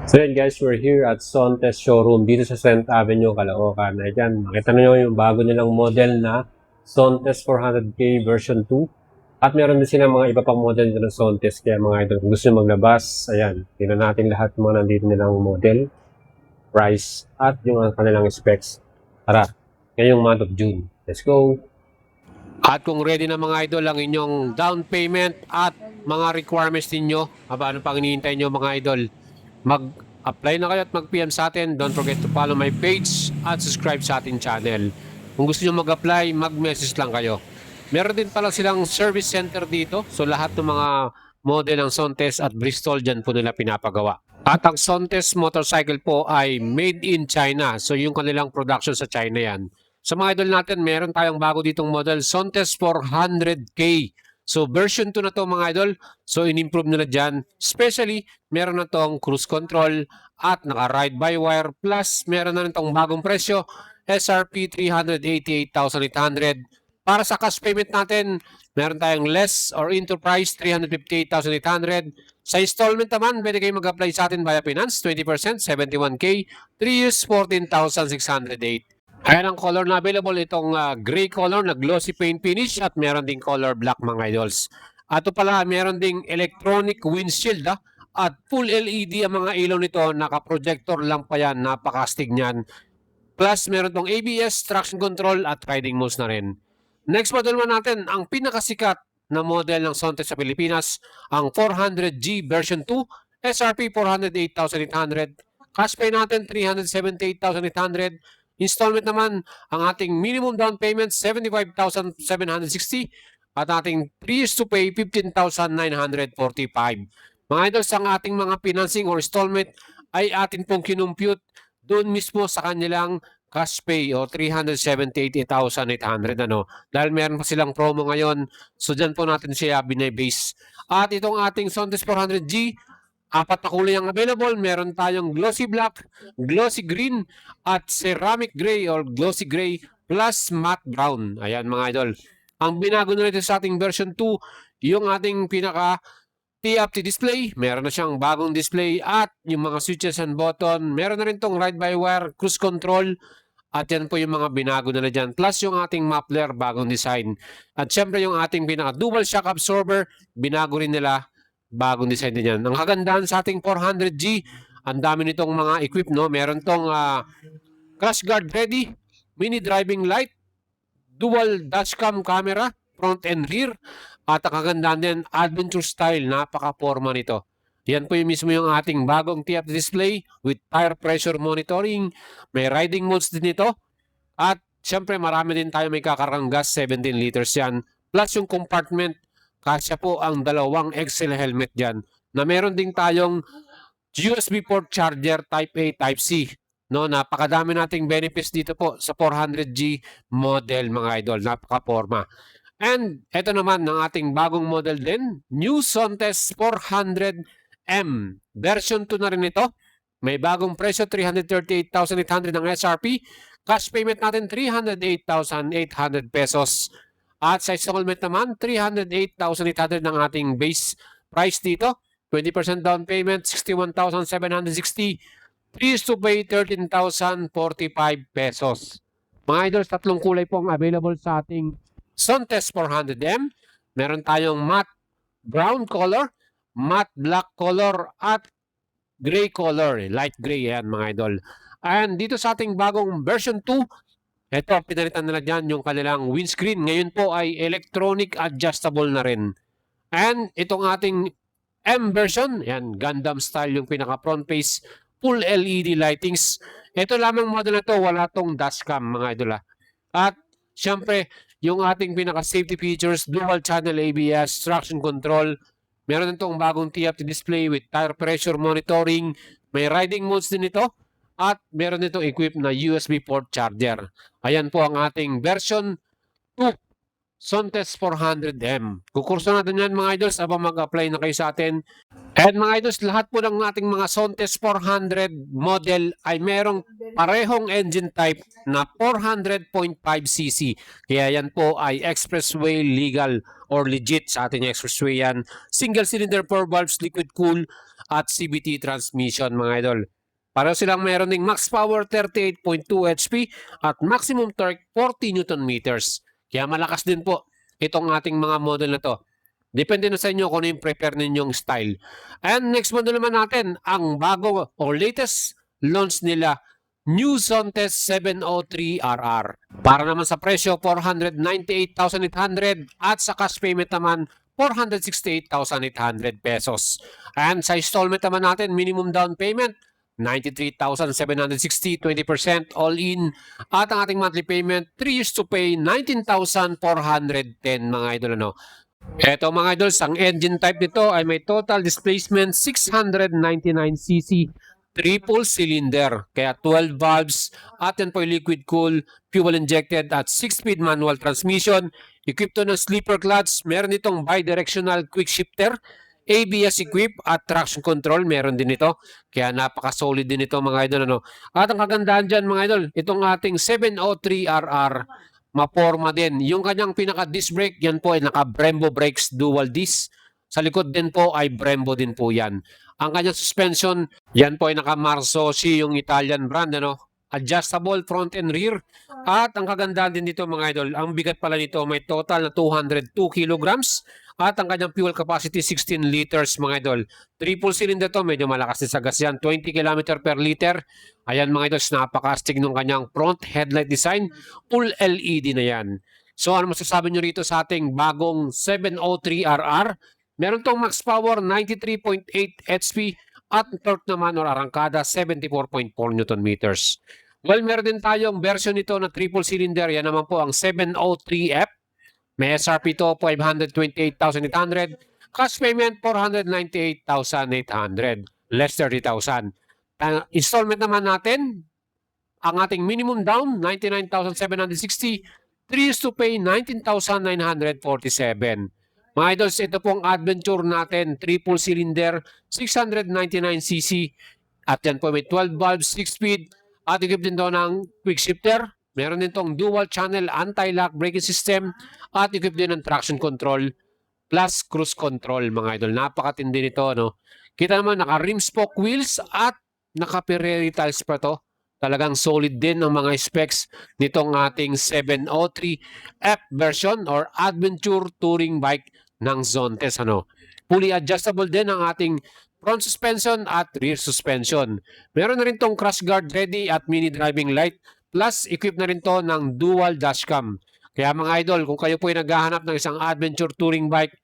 So yun guys, we're here at Sontes Showroom dito sa 7th Avenue, Caloocan. Ayan, makita nyo yung bago nilang model na Sontes 400K version 2. At meron din silang mga iba pang model dito ng Sontes. Kaya mga idol, kung gusto nyo maglabas, ayan, tingnan natin lahat ng mga nandito nilang model, price, at yung kanilang specs. Tara, ngayong month of June. Let's go! At kung ready na mga idol ang inyong down payment at mga requirements ninyo, ano pang hinihintay nyo mga idol? Mag-apply na kayo at mag-PM sa atin. Don't forget to follow my page at subscribe sa ating channel. Kung gusto nyo mag-apply, mag-message lang kayo. Meron din pala silang service center dito. So lahat ng mga model ng Sontes at Bristol dyan po nila pinapagawa. At ang Sontes motorcycle po ay made in China. So yung kanilang production sa China yan. Sa mga idol natin, meron tayong bago ditong model, Sontes 400K. So version 2 na to mga idol. So in-improve nila dyan. Especially, meron na tong cruise control at naka-ride by wire. Plus, meron na tong bagong presyo, SRP 388,800. Para sa cash payment natin, meron tayong less or enterprise 358,800. Sa installment naman, pwede kayo mag-apply sa atin via finance, 20%, 71K, 3 years, 14,608. Ayan ang color na available, itong gray color na glossy paint finish at meron ding color black mga idols. At ito pala, meron ding electronic windshield at full LED ang mga ilaw nito, naka-projector lang pa yan, napakastig niyan. Plus, meron tong ABS, traction control at riding modes na rin. Next model naman natin, ang pinakasikat na model ng Sontes sa Pilipinas, ang 400G version 2, SRP 408,800, cash pay natin 378,800, installment naman, ang ating minimum down payment 75,760 at ating 3 years to pay 15,945. Mga idols, ang ating mga financing or installment ay atin pong kinumpute doon mismo sa kanilang cash pay o 378,800 dahil meron pa silang promo ngayon, so dyan po natin siya binay-base. At itong ating Sontes 400G, apat na kulay ang available. Meron tayong glossy black, glossy green, at ceramic gray or glossy gray plus matte brown. Ayan mga idol. Ang binago na nito sa ating version 2, yung ating pinaka TFT display, meron na siyang bagong display at yung mga switches and button. Meron na rin tong ride-by-wire, cruise control, at yan po yung mga binago na dyan. Plus yung ating muffler, bagong design. At syempre yung ating pinaka dual shock absorber, binago rin nila, bagong design din yan. Ang kagandahan sa ating 400G, ang dami nitong mga equip, no? Meron tong crash guard ready, mini driving light, dual dashcam camera, front and rear, at ang kagandahan din, adventure style, napaka-forma nito. Yan po yung mismo yung ating bagong TFT display with tire pressure monitoring. May riding modes din ito. At syempre marami din tayo may kakarang gas, 17 liters yan. Plus yung compartment, kasya po ang dalawang XL helmet dyan. Na meron din tayong USB port charger Type A, Type C. No, napakadami nating benefits dito po sa 400G model mga idol. Napaka-forma. And ito naman ng ating bagong model din, New Sontes 400M. Version 2 na rin ito. May bagong presyo, 338,800 ang SRP. Cash payment natin, 308,800 pesos. At sa installment naman, 308,800 ang ating base price dito. 20% down payment, 61,760. 3 years to pay, 13,045 pesos. Mga idols, tatlong kulay po ang available sa ating Sontes 400M. Meron tayong matte brown color, matte black color, at gray color. Light gray yan mga idol. And dito sa ating bagong version 2, ito, pinalitan nila dyan yung kanilang windscreen. Ngayon po ay electronic adjustable na rin. And itong ating M version, yan, Gundam style yung pinaka front face, full LED lightings. Ito lamang model na to, wala tong dashcam mga idol. At syempre, yung ating pinaka safety features, dual channel ABS, traction control, meron itong bagong TFT display with tire pressure monitoring, may riding modes din ito, at meron itong equipped na USB port charger. Ayan po ang ating version 2 Sontes 400M. Kukurso natin yan mga idols habang mag-apply na kayo sa atin. And mga idols, lahat po ng ating mga Sontes 400 model ay merong parehong engine type na 400.5cc. Kaya yan po ay expressway legal or legit sa ating expressway yan. Single cylinder 4 valves liquid cool at CVT transmission mga idol. Pareho silang meron ding max power 38.2 HP at maximum torque 40 Newton meters. Kaya malakas din po itong ating mga model na to. Depende na sa inyo kung ano yung prepare ninyong style. And next model naman natin, ang bago or latest launch nila, New Sontes 703RR. Para naman sa presyo, 498,800 at sa cash payment naman, 468,800 pesos. And sa installment naman natin, minimum down payment, 93,760, 20% all in. At ang ating monthly payment, 3 years to pay, 19,410 mga idol. Ano? Eto mga idols, ang engine type nito ay may total displacement 699cc, triple cylinder, kaya 12 valves at yan po yung liquid cool, fuel injected at 6-speed manual transmission. Equipped to ng sleeper clutch, meron itong bidirectional quick shifter, ABS equip at traction control, meron din ito. Kaya napaka-solid din ito mga idol. Ano? At ang kagandahan dyan mga idol, itong ating 703RR, maporma din. Yung kanyang pinaka-disc brake, yan po ay naka-Brembo brakes dual disc. Sa likod din po ay Brembo din po yan. Ang kanyang suspension, yan po ay naka-Marsoci, yung Italian brand. Ano? Adjustable front and rear. At ang kagandahan din dito mga idol, ang bigat pala nito may total na 202 kilograms. At ang kanyang fuel capacity 16 liters mga idol. Triple cylinder to, medyo malakas din sa gas yan. 20 km per liter. Ayan mga idol, napaka-astig ng kanyang front headlight design. Full LED na yan. So ano masasabi nyo rito sa ating bagong 703RR? Meron tong max power 93.8 HP at torque naman or arangkada 74.4 Newton meters. Well, meron din tayong version nito na triple cylinder. Yan naman po ang 703F. May SRP to 528,800. Cash payment 498,800. Less 30,000. Installment naman natin, ang ating minimum down 99,760. 3 years to pay 19,947. Mga idols, ito pong adventure natin, triple cylinder, 699cc. At yan po may 12 valves, 6 speed. At equip din doon ng quick shifter. Meron din tong dual channel anti-lock braking system at equip din ng traction control plus cruise control mga idol. Napakatindi nito, no? Kita naman naka rim spoke wheels at naka Pirelli tiles pa to. Talagang solid din ang mga specs nitong ating 703F version or adventure touring bike ng Zontes, ano? Fully adjustable din ang ating front suspension at rear suspension. Meron na rin tong crash guard ready at mini driving light. Plus, equip na rin to ng dual dashcam. Kaya mga idol, kung kayo po ay naghahanap ng isang adventure touring bike,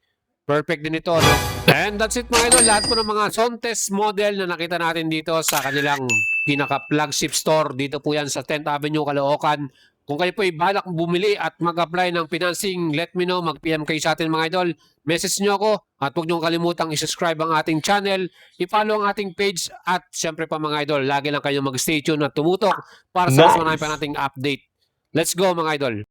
perfect din ito. No? And that's it mga idol. Lahat po ng mga Sontes model na nakita natin dito sa kanilang pinaka-flagship store. Dito po yan sa 10th Avenue, Caloocan. Kung kayo po ay balak bumili at mag-apply ng financing, let me know. Mag-PM kayo sa atin mga idol. Message nyo ako at huwag nyo kalimutang i-subscribe ang ating channel, i-follow ang ating page at syempre pa mga idol, lagi lang kayo mag-stay tuned at tumutok para sa mas marami pa nating update. Let's go mga idol!